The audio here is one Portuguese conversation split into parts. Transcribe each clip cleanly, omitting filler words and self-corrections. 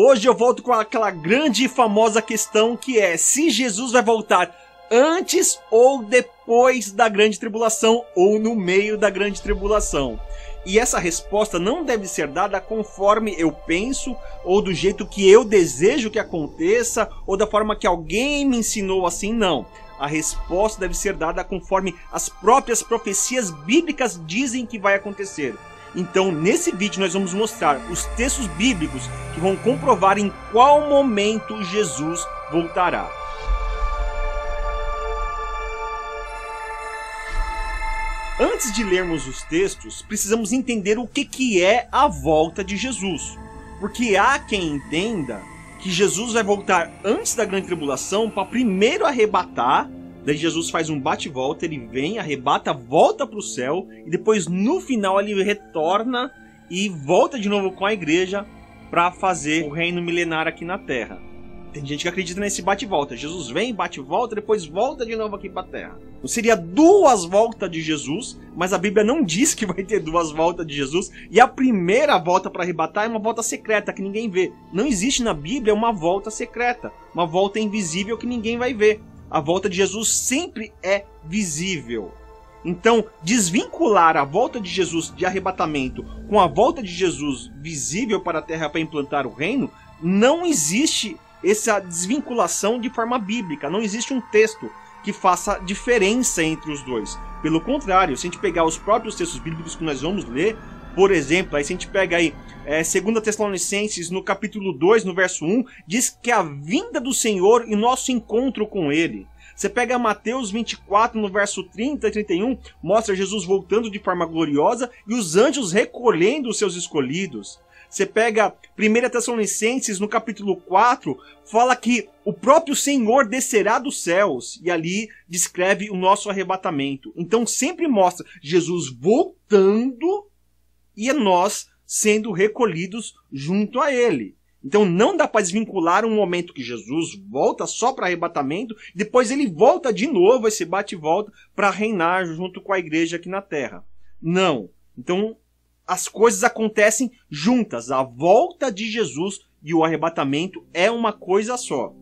Hoje eu volto com aquela grande e famosa questão que é se Jesus vai voltar antes ou depois da grande tribulação ou no meio da grande tribulação. E essa resposta não deve ser dada conforme eu penso ou do jeito que eu desejo que aconteça ou da forma que alguém me ensinou assim, não. A resposta deve ser dada conforme as próprias profecias bíblicas dizem que vai acontecer. Então, nesse vídeo nós vamos mostrar os textos bíblicos que vão comprovar em qual momento Jesus voltará. Antes de lermos os textos, precisamos entender o que é a volta de Jesus. Porque há quem entenda que Jesus vai voltar antes da grande tribulação para primeiro arrebatar. Daí Jesus faz um bate-volta, ele vem, arrebata, volta para o céu e depois no final ele retorna e volta de novo com a igreja para fazer o reino milenar aqui na terra. Tem gente que acredita nesse bate-volta. Jesus vem, bate-volta, depois volta de novo aqui para a terra. Então seria duas voltas de Jesus, mas a Bíblia não diz que vai ter duas voltas de Jesus. E a primeira volta para arrebatar é uma volta secreta que ninguém vê. Não existe na Bíblia uma volta secreta, uma volta invisível que ninguém vai ver. A volta de Jesus sempre é visível. Então, desvincular a volta de Jesus de arrebatamento com a volta de Jesus visível para a terra para implantar o reino, não existe essa desvinculação de forma bíblica. Não existe um texto que faça diferença entre os dois. Pelo contrário, se a gente pegar os próprios textos bíblicos que nós vamos ler, por exemplo, aí se a gente pega aí 2 Tessalonicenses, no capítulo 2, no verso 1, diz que a vinda do Senhor e nosso encontro com Ele. Você pega Mateus 24, no verso 30 e 31, mostra Jesus voltando de forma gloriosa e os anjos recolhendo os seus escolhidos. Você pega 1 Tessalonicenses, no capítulo 4, fala que o próprio Senhor descerá dos céus, e ali descreve o nosso arrebatamento. Então sempre mostra Jesus voltando e nós sendo recolhidos junto a Ele. Então não dá para desvincular um momento que Jesus volta só para arrebatamento, depois ele volta de novo, esse bate e volta, para reinar junto com a igreja aqui na terra. Não. Então as coisas acontecem juntas. A volta de Jesus e o arrebatamento é uma coisa só.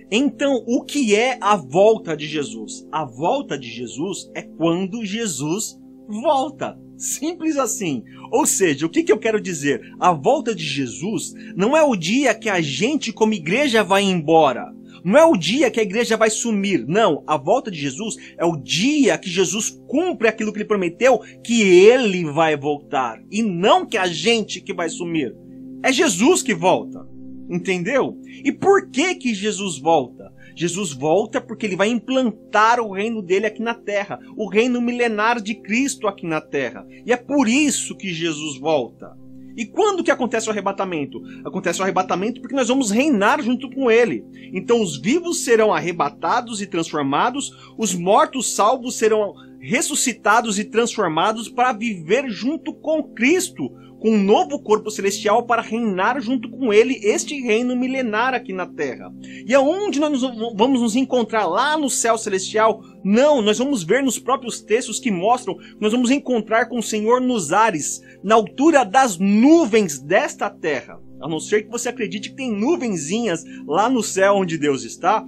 Então, o que é a volta de Jesus? A volta de Jesus é quando Jesus volta. Simples assim. Ou seja, o que eu quero dizer? A volta de Jesus não é o dia que a gente como igreja vai embora. Não é o dia que a igreja vai sumir. Não, a volta de Jesus é o dia que Jesus cumpre aquilo que ele prometeu, que ele vai voltar. E não que a gente que vai sumir. É Jesus que volta. Entendeu? E por que Jesus volta? Jesus volta porque ele vai implantar o reino dele aqui na terra. O reino milenar de Cristo aqui na terra. E é por isso que Jesus volta. E quando que acontece o arrebatamento? Acontece o arrebatamento porque nós vamos reinar junto com ele. Então os vivos serão arrebatados e transformados, os mortos salvos serão ressuscitados e transformados para viver junto com Cristo, com um novo corpo celestial para reinar junto com ele este reino milenar aqui na terra. E aonde nós vamos nos encontrar? Lá no céu celestial? Não, nós vamos ver nos próprios textos que mostram que nós vamos encontrar com o Senhor nos ares, na altura das nuvens desta terra. A não ser que você acredite que tem nuvenzinhas lá no céu onde Deus está.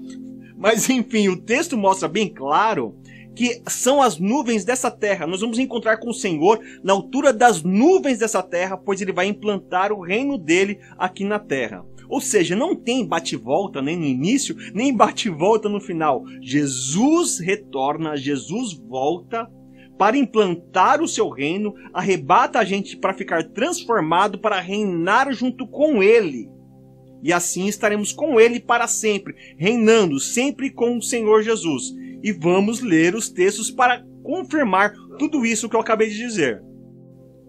Mas enfim, o texto mostra bem claro que são as nuvens dessa terra. Nós vamos encontrar com o Senhor na altura das nuvens dessa terra, pois ele vai implantar o reino dele aqui na terra. Ou seja, não tem bate-volta nem no início, nem bate-volta no final. Jesus retorna, Jesus volta para implantar o seu reino, arrebata a gente para ficar transformado, para reinar junto com ele. E assim estaremos com ele para sempre, reinando sempre com o Senhor Jesus. E vamos ler os textos para confirmar tudo isso que eu acabei de dizer.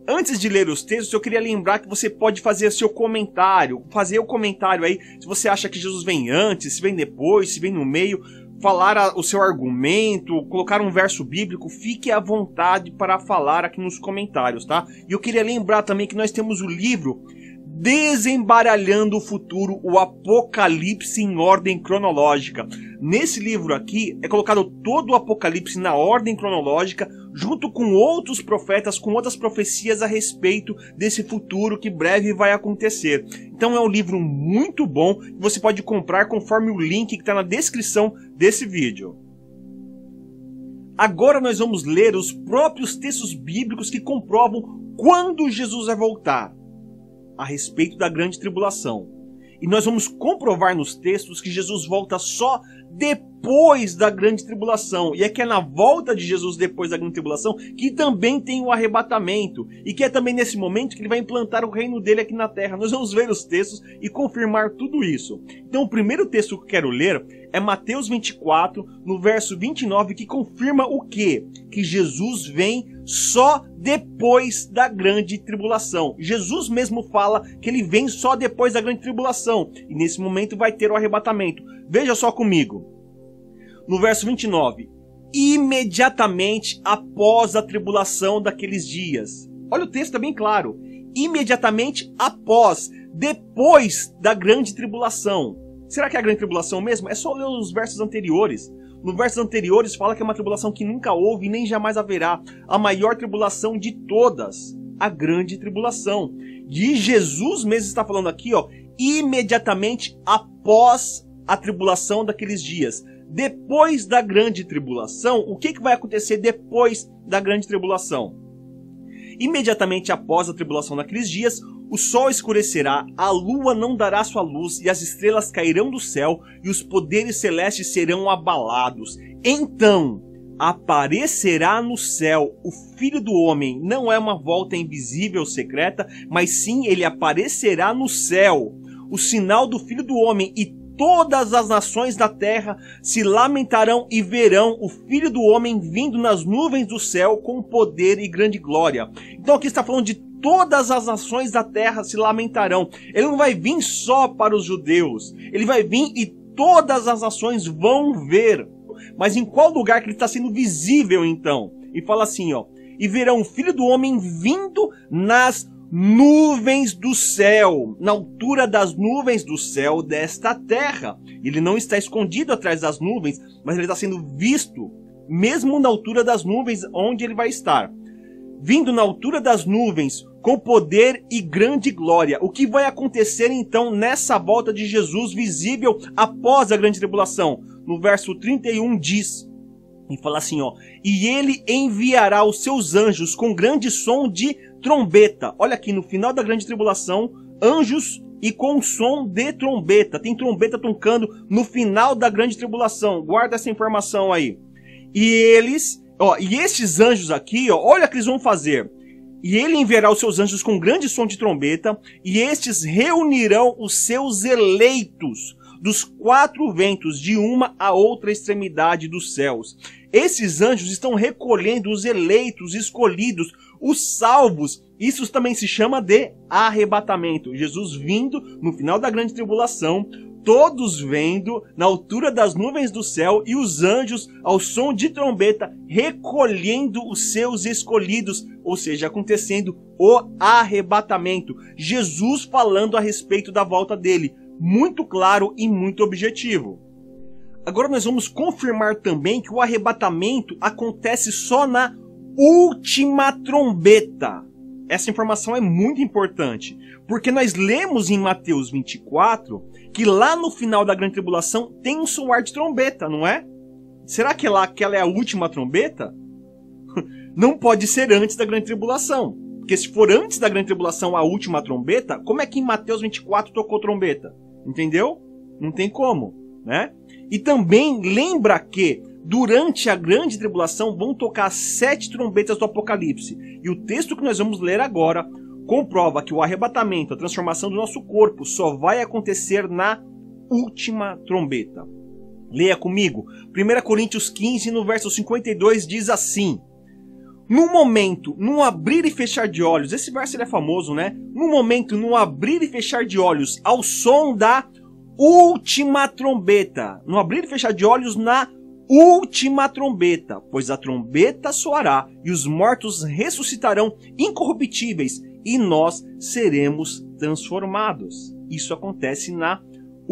Antes de ler os textos, eu queria lembrar que você pode fazer seu comentário. Fazer o comentário aí, se você acha que Jesus vem antes, se vem depois, se vem no meio. Falar o seu argumento, colocar um verso bíblico. Fique à vontade para falar aqui nos comentários, tá? E eu queria lembrar também que nós temos o livro Desembaralhando o Futuro, o Apocalipse em ordem cronológica. Nesse livro aqui é colocado todo o Apocalipse na ordem cronológica, junto com outros profetas, com outras profecias a respeito desse futuro que breve vai acontecer. Então é um livro muito bom, que você pode comprar conforme o link que está na descrição desse vídeo. Agora nós vamos ler os próprios textos bíblicos que comprovam quando Jesus vai voltar, a respeito da grande tribulação. E nós vamos comprovar nos textos que Jesus volta só depois da grande tribulação. E é que é na volta de Jesus depois da grande tribulação que também tem o arrebatamento. E que é também nesse momento que ele vai implantar o reino dele aqui na terra. Nós vamos ver os textos e confirmar tudo isso. Então o primeiro texto que eu quero ler é Mateus 24, no verso 29, que confirma o quê? Que Jesus vem só depois da grande tribulação. Jesus mesmo fala que ele vem só depois da grande tribulação. E nesse momento vai ter o arrebatamento. Veja só comigo. No verso 29. Imediatamente após a tribulação daqueles dias. Olha, o texto está bem claro. Imediatamente após, depois da grande tribulação. Será que é a grande tribulação mesmo? É só ler os versos anteriores. Nos versos anteriores fala que é uma tribulação que nunca houve e nem jamais haverá. A maior tribulação de todas. A grande tribulação. E Jesus mesmo está falando aqui, ó, imediatamente após a tribulação daqueles dias. Depois da grande tribulação, o que vai acontecer depois da grande tribulação? Imediatamente após a tribulação daqueles dias, o sol escurecerá, a lua não dará sua luz, e as estrelas cairão do céu, e os poderes celestes serão abalados. Então aparecerá no céu o Filho do Homem. Não é uma volta invisível, secreta, mas sim ele aparecerá no céu. O sinal do Filho do Homem, e todas as nações da terra se lamentarão e verão o Filho do Homem vindo nas nuvens do céu com poder e grande glória. Então aqui está falando de todas as nações da terra se lamentarão. Ele não vai vir só para os judeus. Ele vai vir e todas as nações vão ver. Mas em qual lugar que ele está sendo visível então? E fala assim, ó. E verão o Filho do Homem vindo nas nuvens do céu, na altura das nuvens do céu desta terra. Ele não está escondido atrás das nuvens, mas ele está sendo visto, mesmo na altura das nuvens onde ele vai estar. Vindo na altura das nuvens, com poder e grande glória. O que vai acontecer então nessa volta de Jesus visível após a grande tribulação? No verso 31 diz, e fala assim, ó, e ele enviará os seus anjos com grande som de trombeta. Olha aqui, no final da grande tribulação, anjos e com som de trombeta. Tem trombeta tocando no final da grande tribulação. Guarda essa informação aí. E eles, ó, e esses anjos aqui, ó, olha o que eles vão fazer. E ele enviará os seus anjos com grande som de trombeta, e estes reunirão os seus eleitos dos quatro ventos, de uma a outra extremidade dos céus. Esses anjos estão recolhendo os eleitos, escolhidos, os salvos. Isso também se chama de arrebatamento. Jesus vindo no final da grande tribulação, todos vendo na altura das nuvens do céu, e os anjos ao som de trombeta recolhendo os seus escolhidos, ou seja, acontecendo o arrebatamento. Jesus falando a respeito da volta dele, muito claro e muito objetivo. Agora nós vamos confirmar também que o arrebatamento acontece só na última trombeta. Essa informação é muito importante, porque nós lemos em Mateus 24 que lá no final da grande tribulação tem um soar de trombeta, não é? Será que aquela é a última trombeta? Não pode ser antes da grande tribulação, porque se for antes da grande tribulação a última trombeta, como é que em Mateus 24 tocou trombeta? Entendeu? Não tem como, né? E também lembra que durante a grande tribulação vão tocar 7 trombetas do Apocalipse. E o texto que nós vamos ler agora comprova que o arrebatamento, a transformação do nosso corpo, só vai acontecer na última trombeta. Leia comigo. 1 Coríntios 15, no verso 52, diz assim: no momento, num abrir e fechar de olhos, esse verso ele é famoso, né? No momento, num abrir e fechar de olhos, ao som da última trombeta. No abrir e fechar de olhos, na última trombeta. Pois a trombeta soará, e os mortos ressuscitarão incorruptíveis, e nós seremos transformados. Isso acontece na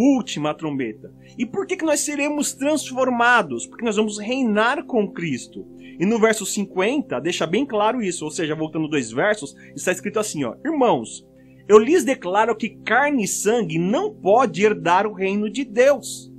última trombeta. E por que nós seremos transformados? Porque nós vamos reinar com Cristo. E no verso 50, deixa bem claro isso, ou seja, voltando 2 versos, está escrito assim, ó: irmãos, eu lhes declaro que carne e sangue não pode herdar o reino de Deus.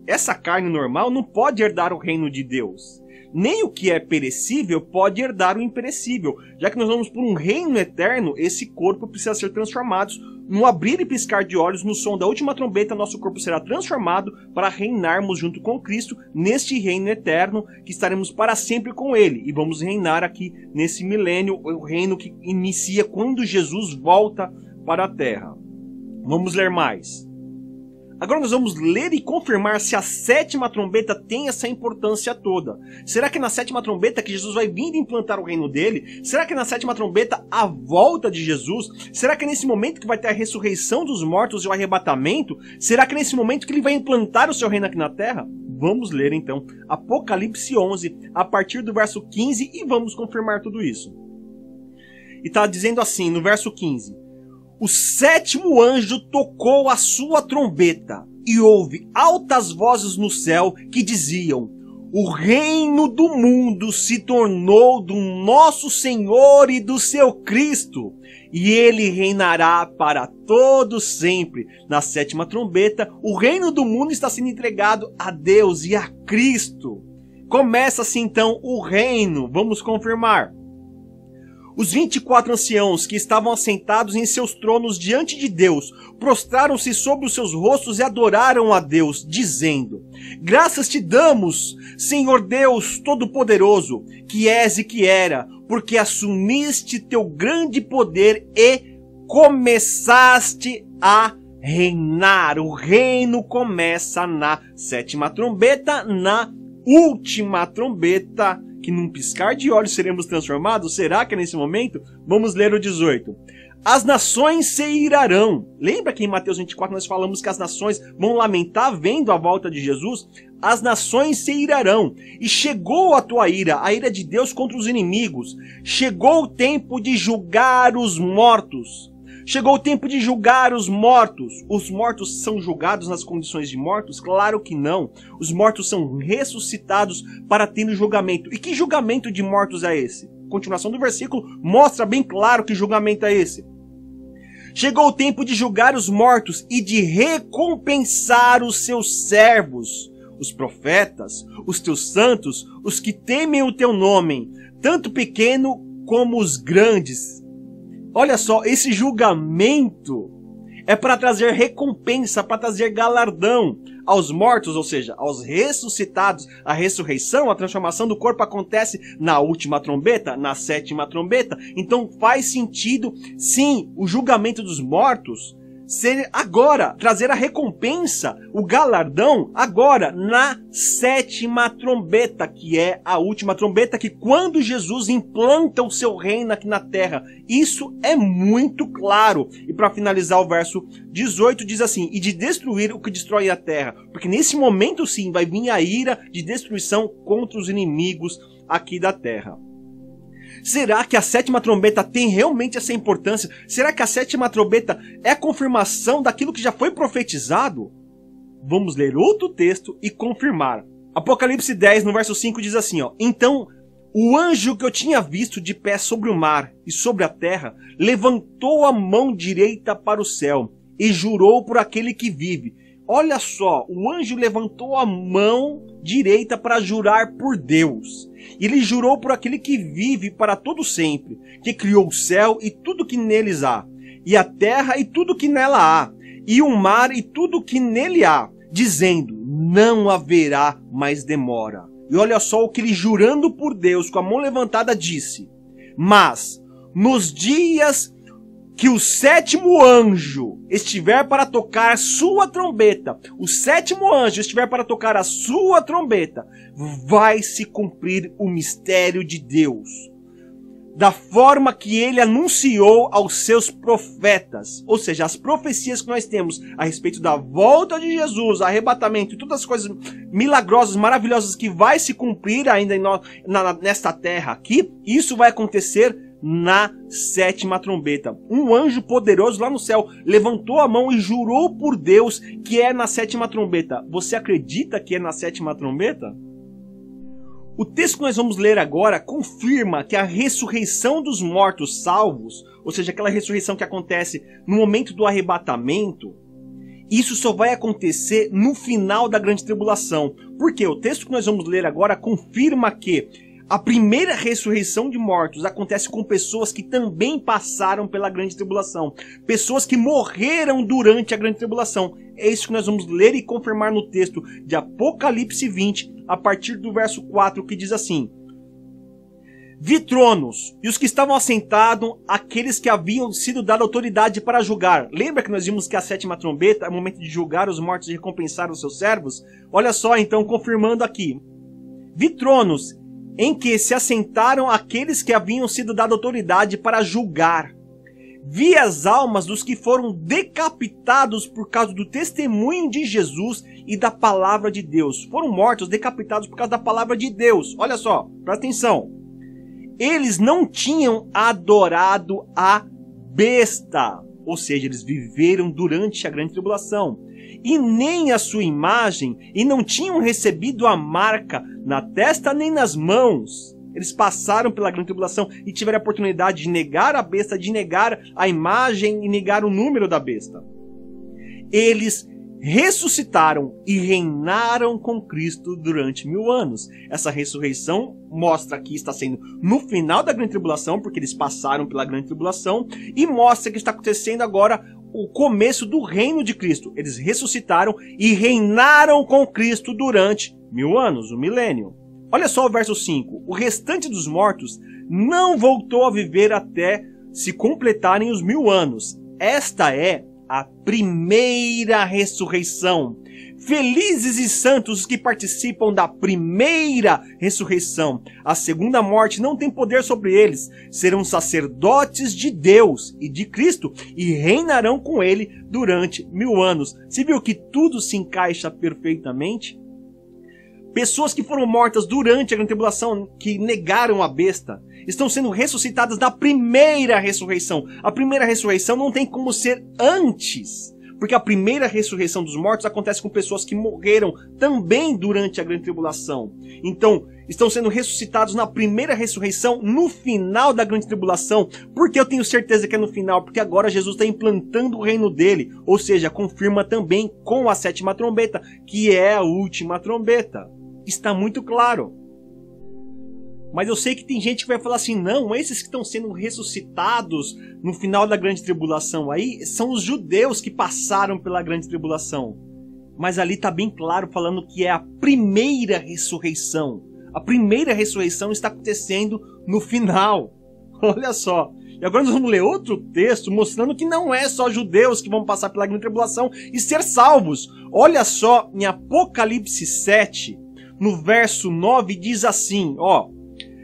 Essa carne normal não pode herdar o reino de Deus. Nem o que é perecível pode herdar o imperecível. Já que nós vamos por um reino eterno, esse corpo precisa ser transformado. No abrir e piscar de olhos, no som da última trombeta, nosso corpo será transformado para reinarmos junto com Cristo neste reino eterno, que estaremos para sempre com Ele. E vamos reinar aqui nesse milênio, o reino que inicia quando Jesus volta para a terra. Vamos ler mais. Agora nós vamos ler e confirmar se a 7ª trombeta tem essa importância toda. Será que na 7ª trombeta que Jesus vai vir implantar o reino dele? Será que na 7ª trombeta a volta de Jesus? Será que é nesse momento que vai ter a ressurreição dos mortos e o arrebatamento? Será que é nesse momento que ele vai implantar o seu reino aqui na terra? Vamos ler então Apocalipse 11, a partir do verso 15, e vamos confirmar tudo isso. E está dizendo assim, no verso 15: o 7º anjo tocou a sua trombeta, e houve altas vozes no céu que diziam: o reino do mundo se tornou do nosso Senhor e do seu Cristo, e ele reinará para todo sempre. Na 7ª trombeta, o reino do mundo está sendo entregado a Deus e a Cristo. Começa-se então o reino. Vamos confirmar. Os 24 anciãos que estavam assentados em seus tronos diante de Deus prostraram-se sobre os seus rostos e adoraram a Deus, dizendo: graças te damos, Senhor Deus Todo-Poderoso, que és e que era, porque assumiste teu grande poder e começaste a reinar. O reino começa na 7ª trombeta, na última trombeta, que num piscar de olhos seremos transformados. Será que é nesse momento? Vamos ler o 18. As nações se irarão. Lembra que em Mateus 24 nós falamos que as nações vão lamentar vendo a volta de Jesus? As nações se irarão. E chegou a tua ira, a ira de Deus contra os inimigos. Chegou o tempo de julgar os mortos. Chegou o tempo de julgar os mortos. Os mortos são julgados nas condições de mortos? Claro que não. Os mortos são ressuscitados para ter o julgamento. E que julgamento de mortos é esse? A continuação do versículo mostra bem claro que julgamento é esse. Chegou o tempo de julgar os mortos e de recompensar os seus servos, os profetas, os teus santos, os que temem o teu nome, tanto pequeno como os grandes. Olha só, esse julgamento é para trazer recompensa, para trazer galardão aos mortos, ou seja, aos ressuscitados. A ressurreição, a transformação do corpo acontece na última trombeta, na 7ª trombeta. Então faz sentido, sim, o julgamento dos mortos ser agora, trazer a recompensa, o galardão agora na 7ª trombeta, que é a última trombeta, que quando Jesus implanta o seu reino aqui na terra. Isso é muito claro. E para finalizar o verso 18 diz assim: e de destruir o que destrói a terra, porque nesse momento sim vai vir a ira de destruição contra os inimigos aqui da terra. Será que a 7ª trombeta tem realmente essa importância? Será que a 7ª trombeta é a confirmação daquilo que já foi profetizado? Vamos ler outro texto e confirmar. Apocalipse 10, no verso 5, diz assim, ó: então o anjo que eu tinha visto de pé sobre o mar e sobre a terra levantou a mão direita para o céu e jurou por aquele que vive. Olha só, o anjo levantou a mão direita para jurar por Deus. Ele jurou por aquele que vive para todo sempre, que criou o céu e tudo que neles há, e a terra e tudo que nela há, e o mar e tudo que nele há, dizendo: não haverá mais demora. E olha só o que ele, jurando por Deus, com a mão levantada, disse: mas nos dias que o 7º anjo estiver para tocar sua trombeta, o 7º anjo estiver para tocar a sua trombeta, vai se cumprir o mistério de Deus, da forma que ele anunciou aos seus profetas. Ou seja, as profecias que nós temos a respeito da volta de Jesus, arrebatamento e todas as coisas milagrosas, maravilhosas que vai se cumprir ainda nesta terra aqui, isso vai acontecer na sétima trombeta. Um anjo poderoso lá no céu levantou a mão e jurou por Deus que é na sétima trombeta. Você acredita que é na sétima trombeta? O texto que nós vamos ler agora confirma que a ressurreição dos mortos salvos, ou seja, aquela ressurreição que acontece no momento do arrebatamento, isso só vai acontecer no final da grande tribulação. Porque o texto que nós vamos ler agora confirma que a primeira ressurreição de mortos acontece com pessoas que também passaram pela grande tribulação. Pessoas que morreram durante a grande tribulação. É isso que nós vamos ler e confirmar no texto de Apocalipse 20, a partir do verso 4, que diz assim: Vi tronos, e os que estavam assentados, aqueles que haviam sido dada autoridade para julgar. Lembra que nós vimos que a sétima trombeta é o momento de julgar os mortos e recompensar os seus servos? Olha só, então, confirmando aqui. Vi tronos, em que se assentaram aqueles que haviam sido dada autoridade para julgar. Vi as almas dos que foram decapitados por causa do testemunho de Jesus e da palavra de Deus. Foram mortos, decapitados por causa da palavra de Deus. Olha só, presta atenção. Eles não tinham adorado a besta, ou seja, eles viveram durante a grande tribulação, e nem a sua imagem, e não tinham recebido a marca na testa nem nas mãos. Eles passaram pela grande tribulação e tiveram a oportunidade de negar a besta, de negar a imagem e negar o número da besta. Eles ressuscitaram e reinaram com Cristo durante 1000 anos. Essa ressurreição mostra que está sendo no final da grande tribulação, porque eles passaram pela grande tribulação, e mostra que está acontecendo agora o começo do reino de Cristo. Eles ressuscitaram e reinaram com Cristo durante 1000 anos, o milênio. Olha só o verso 5. O restante dos mortos não voltou a viver até se completarem os 1000 anos. Esta é a primeira ressurreição. Felizes e santos os que participam da primeira ressurreição. A segunda morte não tem poder sobre eles. Serão sacerdotes de Deus e de Cristo e reinarão com ele durante 1000 anos. Você viu que tudo se encaixa perfeitamente? Pessoas que foram mortas durante a grande tribulação, que negaram a besta, estão sendo ressuscitadas na primeira ressurreição. A primeira ressurreição não tem como ser antes, porque a primeira ressurreição dos mortos acontece com pessoas que morreram também durante a grande tribulação. Então, estão sendo ressuscitados na primeira ressurreição, no final da grande tribulação. Por que eu tenho certeza que é no final? Porque agora Jesus está implantando o reino dele, ou seja, confirma também com a sétima trombeta, que é a última trombeta. Está muito claro. Mas eu sei que tem gente que vai falar assim, não, esses que estão sendo ressuscitados no final da grande tribulação aí, são os judeus que passaram pela grande tribulação. Mas ali está bem claro falando que é a primeira ressurreição. A primeira ressurreição está acontecendo no final. Olha só. E agora nós vamos ler outro texto mostrando que não é só judeus que vão passar pela grande tribulação e ser salvos. Olha só, em Apocalipse 7, no verso 9, diz assim, ó.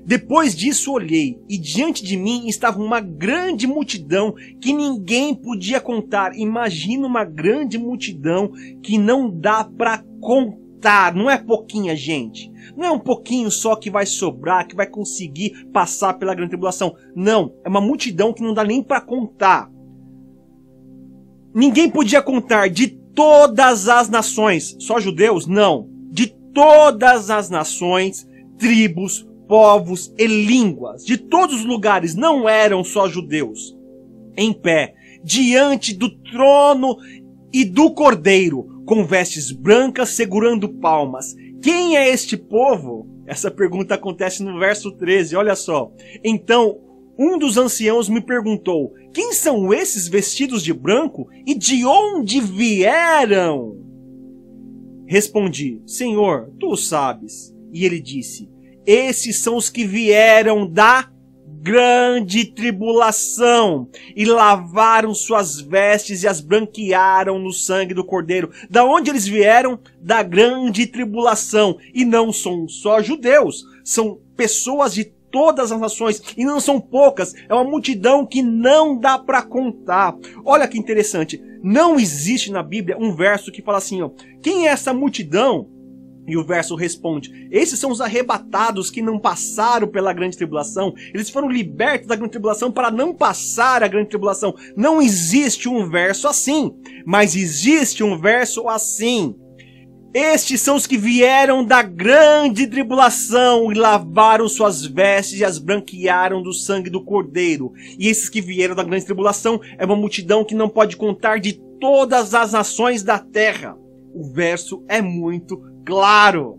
Depois disso olhei, e diante de mim estava uma grande multidão que ninguém podia contar. Imagina uma grande multidão que não dá para contar. Não é pouquinha gente. Não é um pouquinho só que vai sobrar, que vai conseguir passar pela grande tribulação. Não, é uma multidão que não dá nem para contar. Ninguém podia contar, de todas as nações. Só judeus? Não. De todas as nações, tribos, povos e línguas, de todos os lugares, não eram só judeus, em pé, diante do trono e do Cordeiro, com vestes brancas, segurando palmas. Quem é este povo? Essa pergunta acontece no verso 13, olha só. Então, um dos anciãos me perguntou, quem são esses vestidos de branco e de onde vieram? Respondi, Senhor, tu o sabes. E ele disse, esses são os que vieram da grande tribulação e lavaram suas vestes e as branquearam no sangue do Cordeiro. Da onde eles vieram? Da grande tribulação. E não são só judeus, são pessoas de todas as nações, e não são poucas, é uma multidão que não dá para contar. Olha que interessante, não existe na Bíblia um verso que fala assim, ó, quem é essa multidão E o verso responde: esses são os arrebatados que não passaram pela grande tribulação. Eles foram libertos da grande tribulação para não passar a grande tribulação. Não existe um verso assim, mas existe um verso assim: estes são os que vieram da grande tribulação e lavaram suas vestes e as branquearam do sangue do Cordeiro. E esses que vieram da grande tribulação é uma multidão que não pode contar, de todas as nações da terra. O verso é muito claro.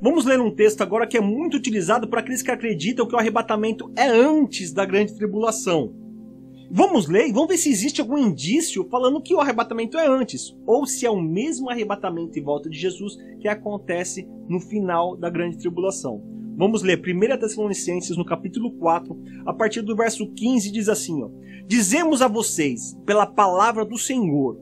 Vamos ler um texto agora que é muito utilizado por aqueles que acreditam que o arrebatamento é antes da grande tribulação. Vamos ler e vamos ver se existe algum indício falando que o arrebatamento é antes, ou se é o mesmo arrebatamento e volta de Jesus que acontece no final da grande tribulação. Vamos ler 1 Tessalonicenses no capítulo 4, a partir do verso 15, diz assim: dizemos a vocês, pela palavra do Senhor,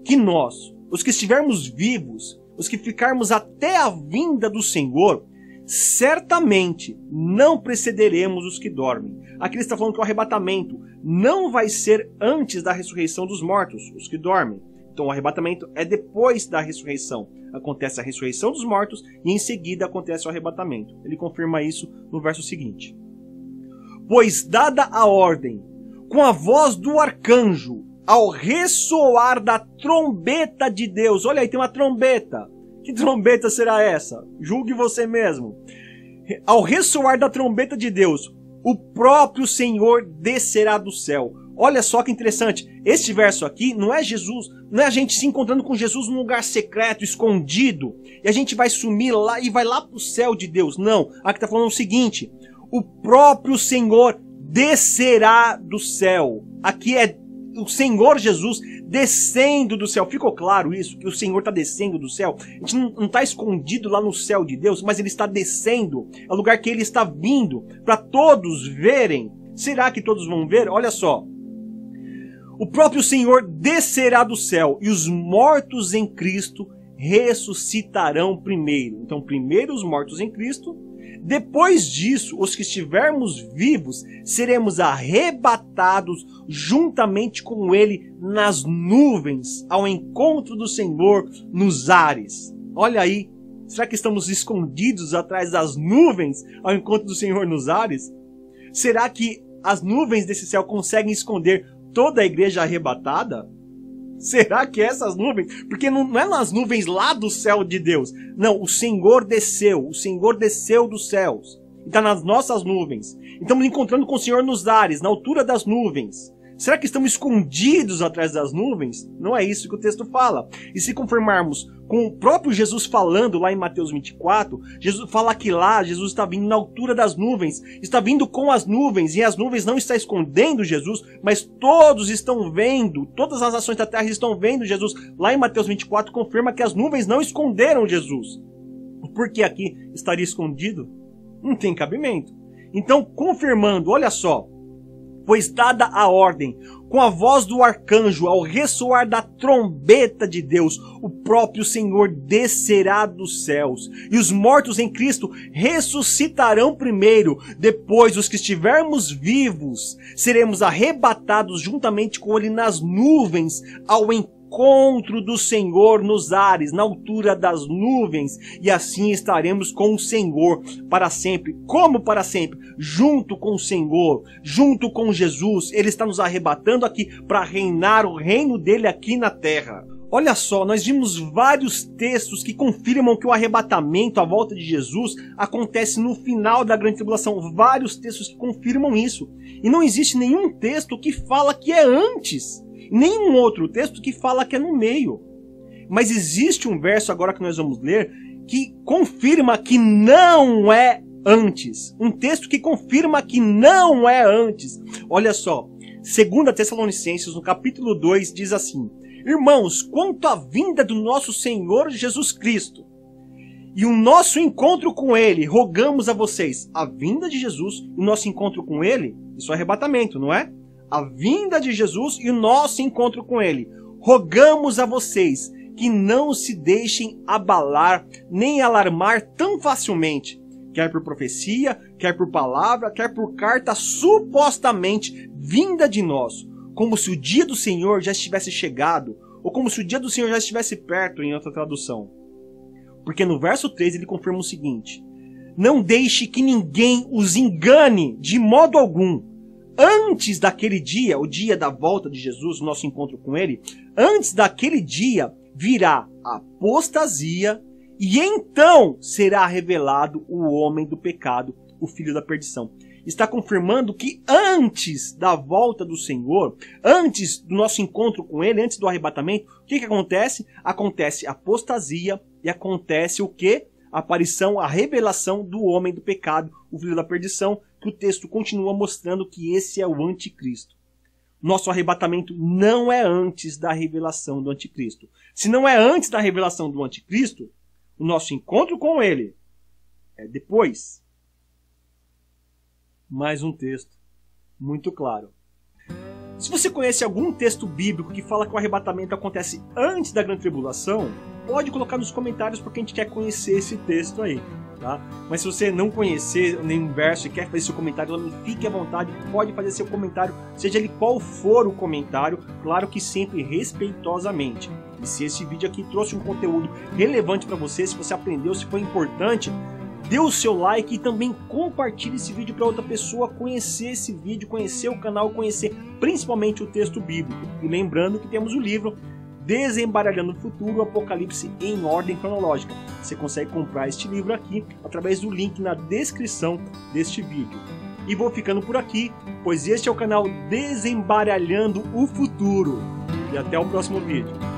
que nós, os que estivermos vivos, os que ficarmos até a vinda do Senhor, certamente não precederemos os que dormem. Aqui ele está falando que o arrebatamento não vai ser antes da ressurreição dos mortos, os que dormem. Então o arrebatamento é depois da ressurreição. Acontece a ressurreição dos mortos e em seguida acontece o arrebatamento. Ele confirma isso no verso seguinte: pois dada a ordem, com a voz do arcanjo, ao ressoar da trombeta de Deus. Olha aí, tem uma trombeta. Que trombeta será essa? Julgue você mesmo. Ao ressoar da trombeta de Deus, o próprio Senhor descerá do céu. Olha só que interessante. Este verso aqui não é Jesus, não é a gente se encontrando com Jesus num lugar secreto, escondido, e a gente vai sumir lá e vai lá para o céu de Deus. Não, aqui está falando o seguinte: o próprio Senhor descerá do céu. Aqui é o Senhor Jesus descendo do céu. Ficou claro isso? Que o Senhor está descendo do céu? A gente não está escondido lá no céu de Deus, mas Ele está descendo. É o lugar que Ele está vindo para todos verem. Será que todos vão ver? Olha só. O próprio Senhor descerá do céu e os mortos em Cristo ressuscitarão primeiro. Então, primeiro os mortos em Cristo. Depois disso, os que estivermos vivos, seremos arrebatados juntamente com Ele nas nuvens, ao encontro do Senhor nos ares. Olha aí, será que estamos escondidos atrás das nuvens, ao encontro do Senhor nos ares? Será que as nuvens desse céu conseguem esconder toda a igreja arrebatada? Será que essas nuvens... Porque não é nas nuvens lá do céu de Deus. Não, o Senhor desceu dos céus. E está nas nossas nuvens. E estamos encontrando com o Senhor nos ares, na altura das nuvens. Será que estamos escondidos atrás das nuvens? Não é isso que o texto fala. E se confirmarmos com o próprio Jesus falando lá em Mateus 24, Jesus fala que lá Jesus está vindo na altura das nuvens, está vindo com as nuvens, e as nuvens não estão escondendo Jesus, mas todos estão vendo, todas as nações da terra estão vendo Jesus. Lá em Mateus 24 confirma que as nuvens não esconderam Jesus. Por que aqui estaria escondido? Não tem cabimento. Então, confirmando, olha só: pois dada a ordem, com a voz do arcanjo, ao ressoar da trombeta de Deus, o próprio Senhor descerá dos céus, e os mortos em Cristo ressuscitarão primeiro. Depois, os que estivermos vivos, seremos arrebatados juntamente com Ele nas nuvens, ao encontro do Senhor nos ares, na altura das nuvens, e assim estaremos com o Senhor para sempre. Como para sempre? Junto com o Senhor, junto com Jesus. Ele está nos arrebatando aqui para reinar o reino dele aqui na terra. Olha só, nós vimos vários textos que confirmam que o arrebatamento, a volta de Jesus, acontece no final da grande tribulação. Vários textos que confirmam isso. E não existe nenhum texto que fala que é antes. Nenhum outro texto que fala que é no meio. Mas existe um verso agora que nós vamos ler que confirma que não é antes. Um texto que confirma que não é antes. Olha só, 2 Tessalonicenses, no capítulo 2, diz assim: irmãos, quanto à vinda do nosso Senhor Jesus Cristo e o nosso encontro com Ele, rogamos a vocês. A vinda de Jesus e o nosso encontro com Ele, isso é arrebatamento, não é? A vinda de Jesus e o nosso encontro com Ele. Rogamos a vocês que não se deixem abalar nem alarmar tão facilmente, quer por profecia, quer por palavra, quer por carta supostamente vinda de nós, como se o dia do Senhor já estivesse chegado, ou como se o dia do Senhor já estivesse perto, em outra tradução. Porque no verso 3 ele confirma o seguinte: não deixe que ninguém os engane de modo algum. Antes daquele dia, o dia da volta de Jesus, o nosso encontro com ele, antes daquele dia virá a apostasia e então será revelado o homem do pecado, o filho da perdição. Está confirmando que antes da volta do Senhor, antes do nosso encontro com ele, antes do arrebatamento, o que acontece? Acontece a apostasia e acontece o quê? A aparição, a revelação do homem do pecado, o filho da perdição, que o texto continua mostrando que esse é o anticristo. Nosso arrebatamento não é antes da revelação do anticristo. Se não é antes da revelação do anticristo, o nosso encontro com ele é depois. Mais um texto muito claro. Se você conhece algum texto bíblico que fala que o arrebatamento acontece antes da grande tribulação, pode colocar nos comentários porque a gente quer conhecer esse texto aí, tá? Mas se você não conhecer nenhum verso e quer fazer seu comentário, fique à vontade, pode fazer seu comentário, seja ele qual for o comentário, claro que sempre respeitosamente. E se esse vídeo aqui trouxe um conteúdo relevante para você, se você aprendeu, se foi importante, dê o seu like e também compartilhe esse vídeo para outra pessoa conhecer esse vídeo, conhecer o canal, conhecer principalmente o texto bíblico. E lembrando que temos o livro Desembaralhando o Futuro, o Apocalipse em Ordem Cronológica. Você consegue comprar este livro aqui através do link na descrição deste vídeo. E vou ficando por aqui, pois este é o canal Desembaralhando o Futuro. E até o próximo vídeo.